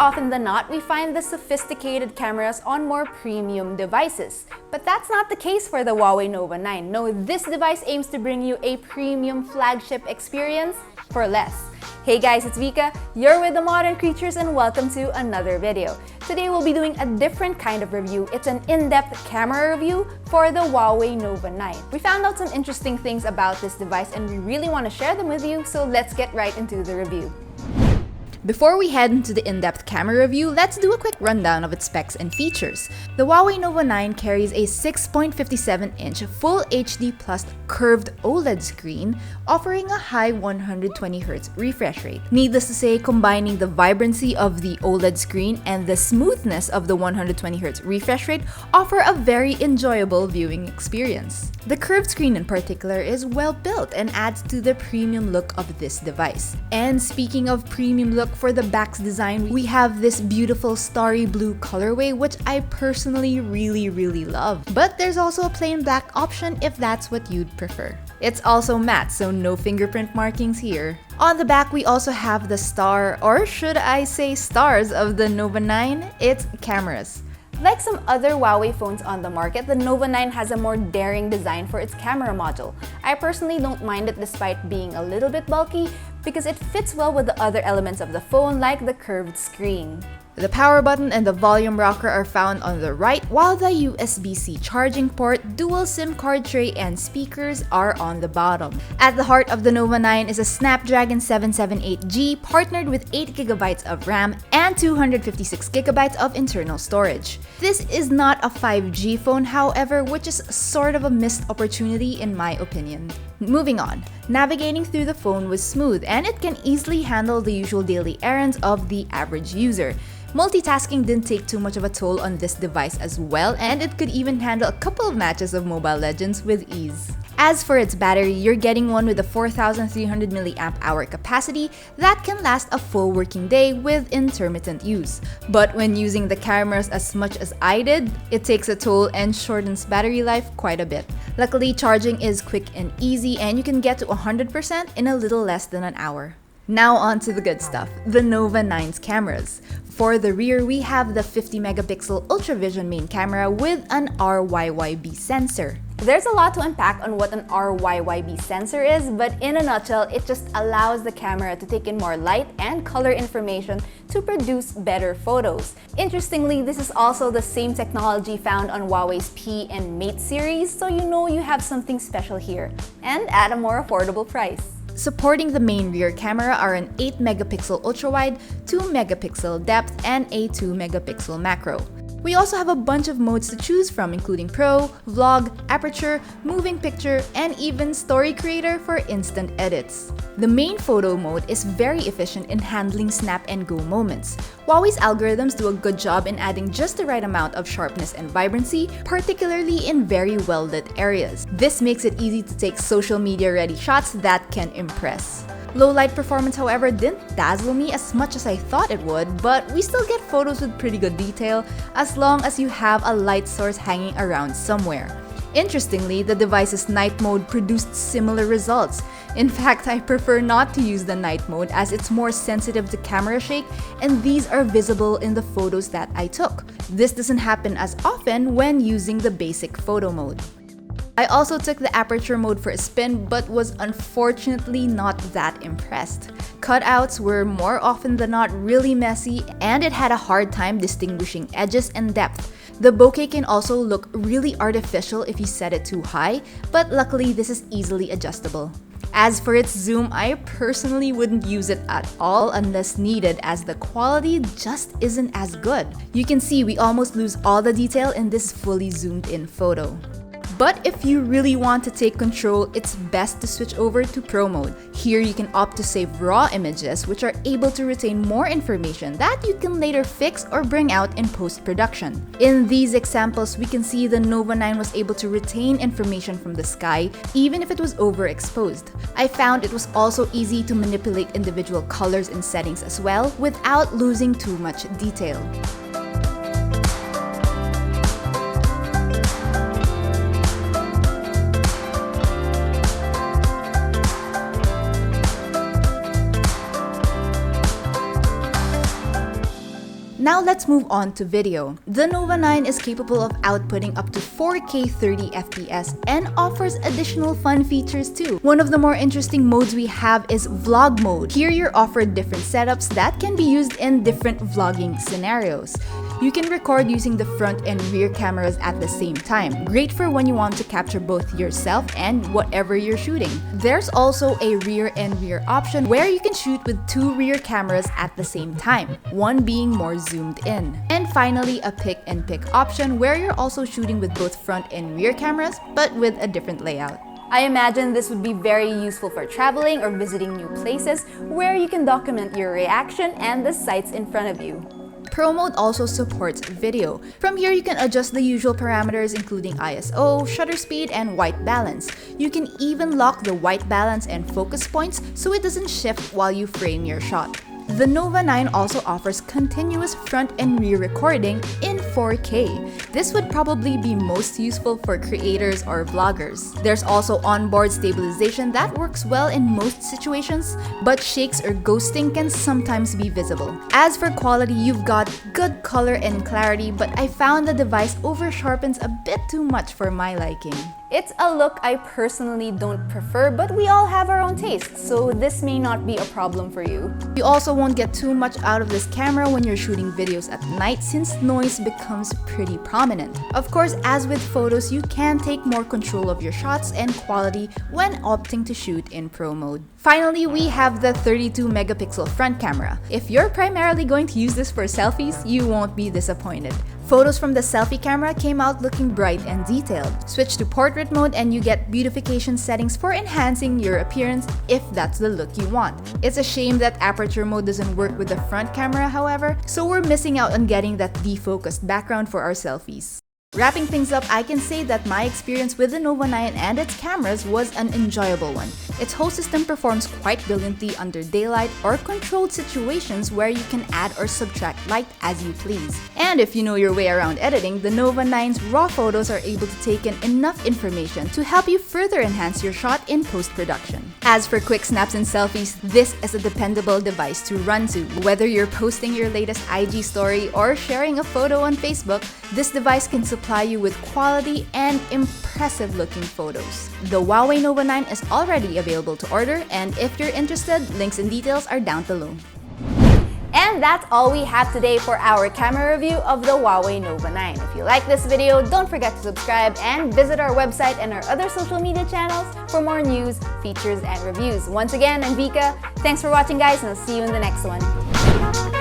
often than not, we find the sophisticated cameras on more premium devices. But that's not the case for the Huawei Nova 9. No, this device aims to bring you a premium flagship experience for less. Hey guys, it's Vika, you're with the Modern Creatures and welcome to another video. Today we'll be doing a different kind of review. It's an in-depth camera review for the Huawei Nova 9. We found out some interesting things about this device and we really want to share them with you, so let's get right into the review. Before we head into the in-depth camera review, let's do a quick rundown of its specs and features. The Huawei Nova 9 carries a 6.57-inch Full HD Plus curved OLED screen, offering a high 120Hz refresh rate. Needless to say, combining the vibrancy of the OLED screen and the smoothness of the 120Hz refresh rate offer a very enjoyable viewing experience. The curved screen in particular is well built and adds to the premium look of this device. And speaking of premium look, for the back's design, we have this beautiful starry blue colorway, which I personally really love. But there's also a plain black option if that's what you'd prefer. It's also matte, so no fingerprint markings here. On the back, we also have the star, or should I say stars, of the Nova 9, its cameras. Like some other Huawei phones on the market, the Nova 9 has a more daring design for its camera module. I personally don't mind it despite being a little bit bulky because it fits well with the other elements of the phone like the curved screen. The power button and the volume rocker are found on the right, while the USB-C charging port, dual SIM card tray, and speakers are on the bottom. At the heart of the Nova 9 is a Snapdragon 778G partnered with 8GB of RAM and 256GB of internal storage. This is not a 5G phone, however, which is sort of a missed opportunity in my opinion. Moving on, navigating through the phone was smooth and it can easily handle the usual daily errands of the average user. Multitasking didn't take too much of a toll on this device as well, and it could even handle a couple of matches of Mobile Legends with ease. As for its battery, you're getting one with a 4,300 mAh capacity that can last a full working day with intermittent use. But when using the cameras as much as I did, it takes a toll and shortens battery life quite a bit. Luckily, charging is quick and easy, and you can get to 100% in a little less than an hour. Now on to the good stuff, the Nova 9's cameras. For the rear, we have the 50-megapixel Ultra Vision main camera with an RYYB sensor. There's a lot to unpack on what an RYYB sensor is, but in a nutshell, it just allows the camera to take in more light and color information to produce better photos. Interestingly, this is also the same technology found on Huawei's P and Mate series, so you know you have something special here, and at a more affordable price. Supporting the main rear camera are an 8-megapixel ultra-wide, 2-megapixel depth, and a 2-megapixel macro. We also have a bunch of modes to choose from, including Pro, Vlog, Aperture, Moving Picture, and even Story Creator for instant edits. The main photo mode is very efficient in handling snap and go moments. Huawei's algorithms do a good job in adding just the right amount of sharpness and vibrancy, particularly in very well-lit areas. This makes it easy to take social media-ready shots that can impress. Low light performance, however, didn't dazzle me as much as I thought it would, but we still get photos with pretty good detail as long as you have a light source hanging around somewhere. Interestingly, the device's night mode produced similar results. In fact, I prefer not to use the night mode as it's more sensitive to camera shake, and these are visible in the photos that I took. This doesn't happen as often when using the basic photo mode. I also took the aperture mode for a spin, but was unfortunately not that impressed. Cutouts were more often than not really messy, and it had a hard time distinguishing edges and depth. The bokeh can also look really artificial if you set it too high, but luckily this is easily adjustable. As for its zoom, I personally wouldn't use it at all unless needed, as the quality just isn't as good. You can see we almost lose all the detail in this fully zoomed in photo. But if you really want to take control, it's best to switch over to Pro mode. Here you can opt to save raw images, which are able to retain more information that you can later fix or bring out in post-production. In these examples, we can see the Nova 9 was able to retain information from the sky, even if it was overexposed. I found it was also easy to manipulate individual colors and settings as well, without losing too much detail. let's move on to video. The Nova 9 is capable of outputting up to 4K 30 FPS and offers additional fun features too. One of the more interesting modes we have is vlog mode. Here you're offered different setups that can be used in different vlogging scenarios. You can record using the front and rear cameras at the same time. Great for when you want to capture both yourself and whatever you're shooting. There's also a rear and rear option where you can shoot with two rear cameras at the same time, one being more zoomed in. And finally, a pick and pick option where you're also shooting with both front and rear cameras, but with a different layout. I imagine this would be very useful for traveling or visiting new places where you can document your reaction and the sights in front of you. Pro mode also supports video. From here, you can adjust the usual parameters including ISO, shutter speed, and white balance. You can even lock the white balance and focus points so it doesn't shift while you frame your shot. The Nova 9 also offers continuous front and rear recording in 4K. This would probably be most useful for creators or vloggers. There's also onboard stabilization that works well in most situations, but shakes or ghosting can sometimes be visible. As for quality, you've got good color and clarity, but I found the device over-sharpens a bit too much for my liking. It's a look I personally don't prefer, but we all have our own tastes, so this may not be a problem for you. You also won't get too much out of this camera when you're shooting videos at night since noise becomes pretty prominent. Of course, as with photos, you can take more control of your shots and quality when opting to shoot in pro mode. Finally, we have the 32 megapixel front camera. If you're primarily going to use this for selfies, you won't be disappointed. Photos from the selfie camera came out looking bright and detailed. Switch to portrait mode and you get beautification settings for enhancing your appearance if that's the look you want. It's a shame that aperture mode doesn't work with the front camera, however, so we're missing out on getting that defocused background for our selfies. Wrapping things up, I can say that my experience with the Nova 9 and its cameras was an enjoyable one. Its whole system performs quite brilliantly under daylight or controlled situations where you can add or subtract light as you please. And if you know your way around editing, the Nova 9's raw photos are able to take in enough information to help you further enhance your shot in post-production. As for quick snaps and selfies, this is a dependable device to run to. Whether you're posting your latest IG story or sharing a photo on Facebook, this device can supply you with quality and impressive looking photos. The Huawei Nova 9 is already available to order, and if you're interested, links and details are down below. And that's all we have today for our camera review of the Huawei Nova 9. If you like this video, don't forget to subscribe and visit our website and our other social media channels for more news, features, and reviews. Once again, I'm Vika. Thanks for watching, guys, and I'll see you in the next one.